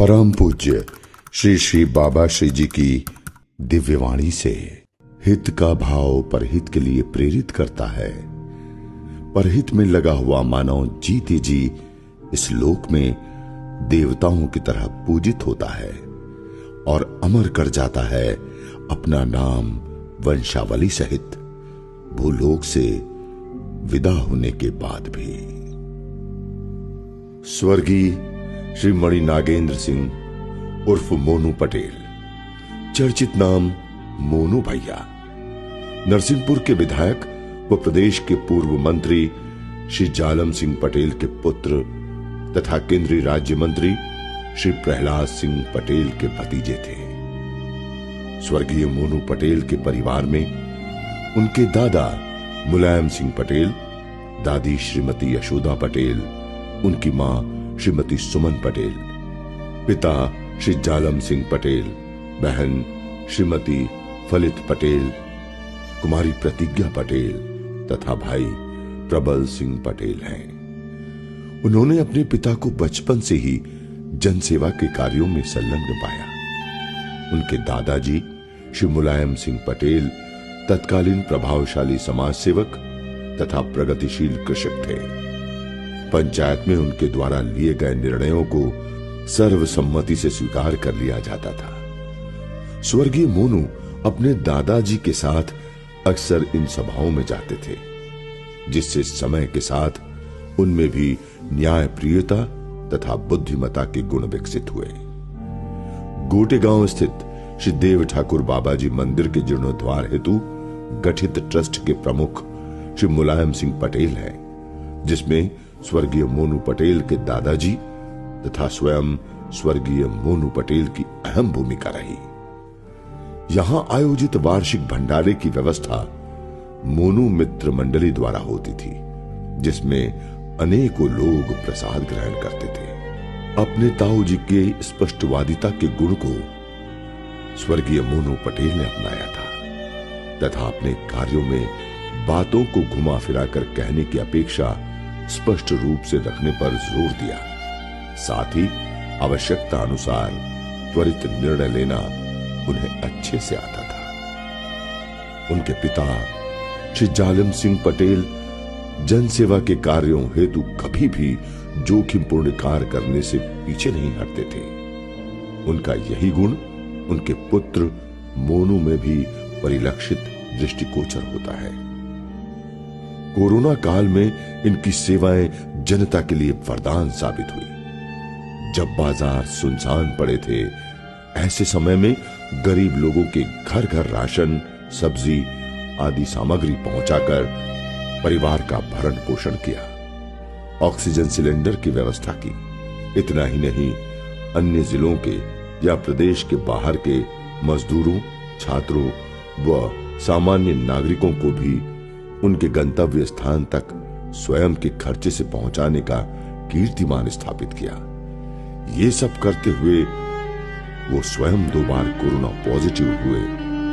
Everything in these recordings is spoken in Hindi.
परम पूज्य श्री श्री बाबा श्री जी की दिव्यवाणी से हित का भाव परहित के लिए प्रेरित करता है। परहित में लगा हुआ मानव जीते जी इस लोक में देवताओं की तरह पूजित होता है और अमर कर जाता है अपना नाम वंशावली सहित भूलोक से विदा होने के बाद भी। स्वर्गीय श्री मणि नागेंद्र सिंह उर्फ मोनू पटेल, चर्चित नाम मोनू भैया, नरसिंहपुर के विधायक व प्रदेश के पूर्व मंत्री श्री जालम सिंह पटेल के पुत्र तथा केंद्रीय राज्य मंत्री श्री प्रहलाद सिंह पटेल के भतीजे थे। स्वर्गीय मोनू पटेल के परिवार में उनके दादा मुलायम सिंह पटेल, दादी श्रीमती यशोदा पटेल, उनकी मां श्रीमती सुमन पटेल, पिता श्री जालम सिंह पटेल, बहन श्रीमती फलित पटेल, कुमारी प्रतिज्ञा पटेल तथा भाई प्रबल सिंह पटेल हैं। उन्होंने अपने पिता को बचपन से ही जनसेवा के कार्यों में संलग्न पाया। उनके दादाजी श्री मुलायम सिंह पटेल तत्कालीन प्रभावशाली समाज सेवक तथा प्रगतिशील कृषक थे। पंचायत में उनके द्वारा लिए गए निर्णयों को सर्वसम्मति से स्वीकार कर लिया जाता था। स्वर्गीय मोनू अपने दादाजी के साथ अक्सर इन सभाओं में जाते थे, जिससे समय के साथ उनमें भी न्यायप्रियता तथा बुद्धिमता के गुण विकसित हुए। गोटेगांव स्थित श्री देव ठाकुर बाबाजी मंदिर के जीर्णोद्धार हेतु गठित ट्रस्ट के प्रमुख श्री मुलायम सिंह पटेल हैं, जिसमें स्वर्गीय मोनू पटेल के दादाजी तथा स्वयं स्वर्गीय मोनू पटेल की अहम भूमिका रही। यहां आयोजित वार्षिक भंडारे की व्यवस्था मोनू मित्र मंडली द्वारा होती थी, जिसमें अनेकों लोग प्रसाद ग्रहण करते थे। अपने ताऊ जी के स्पष्टवादिता के गुण को स्वर्गीय मोनू पटेल ने अपनाया था तथा अपने कार्यों में बातों को घुमा फिरा कर कहने की अपेक्षा स्पष्ट रूप से रखने पर जोर दिया। साथ ही आवश्यकता अनुसार त्वरित निर्णय लेना उन्हें अच्छे से आता था। उनके पिता श्री जालम सिंह पटेल जनसेवा के कार्यों हेतु कभी भी जोखिमपूर्ण कार्य करने से पीछे नहीं हटते थे। उनका यही गुण उनके पुत्र मोनू में भी परिलक्षित दृष्टिगोचर होता है। कोरोना काल में इनकी सेवाएं जनता के लिए वरदान साबित हुई। जब बाजार सुनसान पड़े थे, ऐसे समय में गरीब लोगों के घर घर राशन, सब्जी आदि सामग्री पहुंचाकर परिवार का भरण पोषण किया। ऑक्सीजन सिलेंडर की व्यवस्था की। इतना ही नहीं, अन्य जिलों के या प्रदेश के बाहर के मजदूरों, छात्रों व सामान्य नागरिकों को भी उनके गंतव्य स्थान तक स्वयं के खर्चे से पहुंचाने का कीर्तिमान स्थापित किया। ये सब करते हुए वो स्वयं 2 बार कोरोना पॉजिटिव हुए,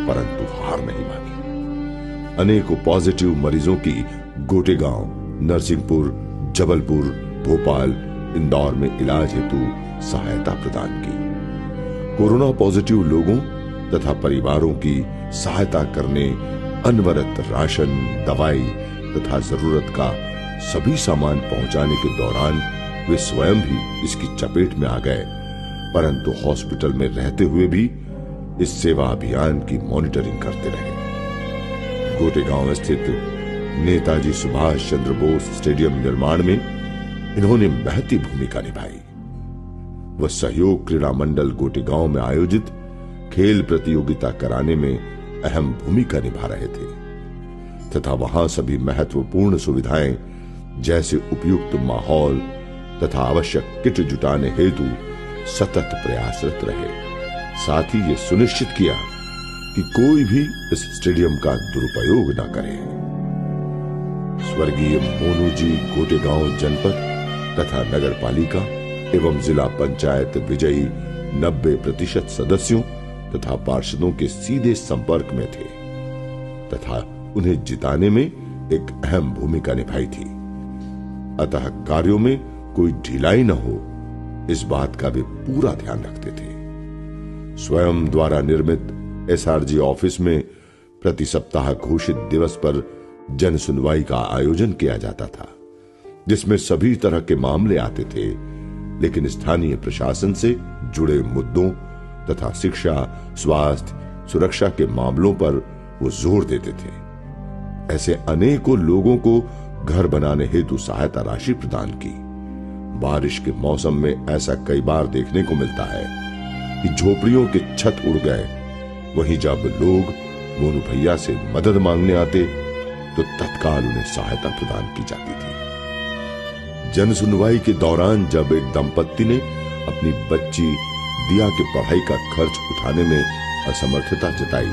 परंतु हार नहीं मानी। अनेकों पॉजिटिव मरीजों की गोटेगांव, नरसिंहपुर, जबलपुर, भोपाल, इंदौर में इलाज हेतु सहायता प्रदान की। कोरोना पॉजिटिव लोगों तथा परिवारों की सहायता करने अनवरत राशन, दवाई तथा जरूरत का सभी सामान पहुंचाने के दौरान वे स्वयं भी इसकी चपेट में आ गए, परंतु हॉस्पिटल में रहते हुए भी इस सेवा अभियान की मॉनिटरिंग करते रहे। गोटेगांव स्थित नेताजी सुभाष चंद्र बोस स्टेडियम निर्माण में इन्होंने महती भूमिका निभाई। वह सहयोग क्रीड़ा मंडल गोटेगांव में आयोजित खेल प्रतियोगिता कराने में अहम भूमिका निभा रहे थे तथा वहां सभी महत्वपूर्ण सुविधाएं जैसे उपयुक्त माहौल तथा आवश्यक किट जुटाने हेतु सतत प्रयासरत रहे। साथ ही ये सुनिश्चित किया कि कोई भी इस स्टेडियम का दुरुपयोग न करे। स्वर्गीय मोनू जी गोटेगांव जनपद तथा नगर पालिका एवं जिला पंचायत विजयी 90% सदस्यों तथा पार्षदों के सीधे संपर्क में थे तथा उन्हें जिताने में एक अहम भूमिका निभाई थी। अतः कार्यों में कोई ढिलाई न हो, इस बात का वे पूरा ध्यान रखते थे। स्वयं द्वारा निर्मित एसआरजी ऑफिस में प्रति सप्ताह घोषित दिवस पर जन सुनवाई का आयोजन किया जाता था, जिसमें सभी तरह के मामले आते थे, लेकिन स्थानीय प्रशासन से जुड़े मुद्दों तथा शिक्षा, स्वास्थ्य, सुरक्षा के मामलों पर वो जोर देते थे। ऐसे अनेकों लोगों को घर बनाने हेतु सहायता राशि प्रदान की। बारिश के मौसम में ऐसा कई बार देखने को मिलता है कि झोपड़ियों के छत उड़ गए, वहीं जब लोग मोनू भैया से मदद मांगने आते तो तत्काल उन्हें सहायता प्रदान की जाती थी। जन सुनवाई के दौरान जब एक दंपत्ति ने अपनी बच्ची दिया के पढ़ाई का खर्च उठाने में असमर्थता जताई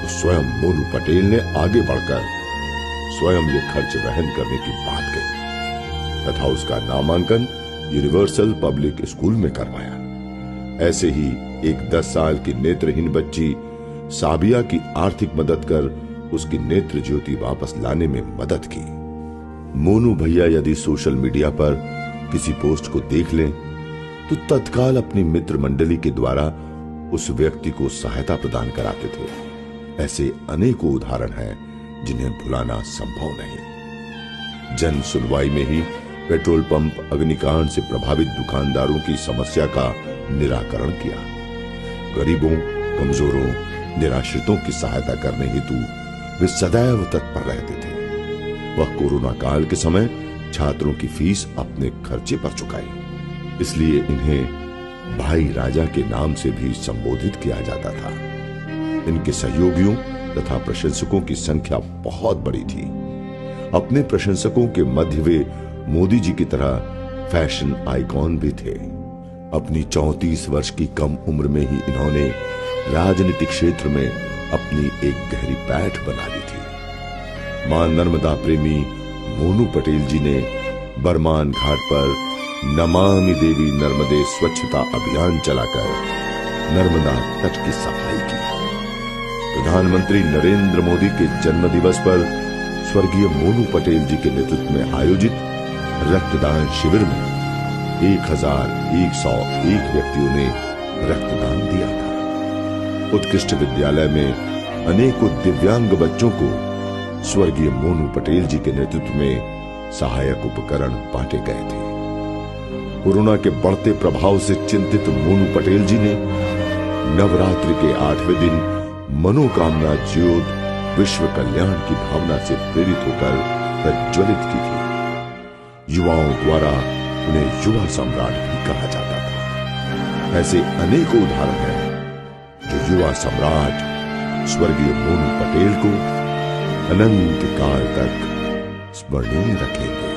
तो स्वयं मोनू पटेल ने आगे बढ़कर स्वयं ये खर्च वहन करने की बात कही तथा उसका नामांकन यूनिवर्सल पब्लिक स्कूल में करवाया। ऐसे ही एक 10 साल की नेत्रहीन बच्ची साबिया की आर्थिक मदद कर उसकी नेत्र ज्योति वापस लाने में मदद की। मोनू भैया यदि सोशल मीडिया पर किसी पोस्ट को देख लें तो तत्काल अपनी मित्र मंडली के द्वारा उस व्यक्ति को सहायता प्रदान कराते थे। ऐसे अनेकों उदाहरण हैं जिन्हें भुलाना संभव नहीं। जन सुनवाई में ही पेट्रोल पंप अग्निकांड से प्रभावित दुकानदारों की समस्या का निराकरण किया। गरीबों, कमजोरों, निराश्रितों की सहायता करने हेतु वे सदैव तत्पर रहते थे। वह कोरोना काल के समय छात्रों की फीस अपने खर्चे पर चुकाई, इसलिए इन्हें भाई राजा के नाम से भी संबोधित किया जाता था। इनके सहयोगियों तथा प्रशंसकों की संख्या बहुत बड़ी थी। अपने प्रशंसकों के मध्य वे मोदी जी की तरह फैशन आइकॉन भी थे। अपनी 34 वर्ष की कम उम्र में ही इन्होंने राजनीतिक क्षेत्र में अपनी एक गहरी पैठ बना ली थी। मां नर्मदा प्रेमी मोनू पटेल जी ने बरमान घाट पर नमामि देवी नर्मदे स्वच्छता अभियान चलाकर नर्मदा तट की सफाई की। प्रधानमंत्री नरेंद्र मोदी के जन्मदिवस पर स्वर्गीय मोनू पटेल जी के नेतृत्व में आयोजित रक्तदान शिविर में 1101 व्यक्तियों ने रक्तदान दिया था। उत्कृष्ट विद्यालय में अनेकों दिव्यांग बच्चों को स्वर्गीय मोनू पटेल जी के नेतृत्व में सहायक उपकरण बांटे गए थे। कोरोना के बढ़ते प्रभाव से चिंतित मोनू पटेल जी ने नवरात्रि के 8वें दिन मनोकामना ज्योत विश्व कल्याण की भावना से प्रेरित होकर प्रज्वलित की थी। युवाओं द्वारा उन्हें युवा सम्राट भी कहा जाता था। ऐसे अनेकों उदाहरण हैं जो युवा सम्राट स्वर्गीय मोनू पटेल को अनंत काल तक स्मरणीय रखेंगे।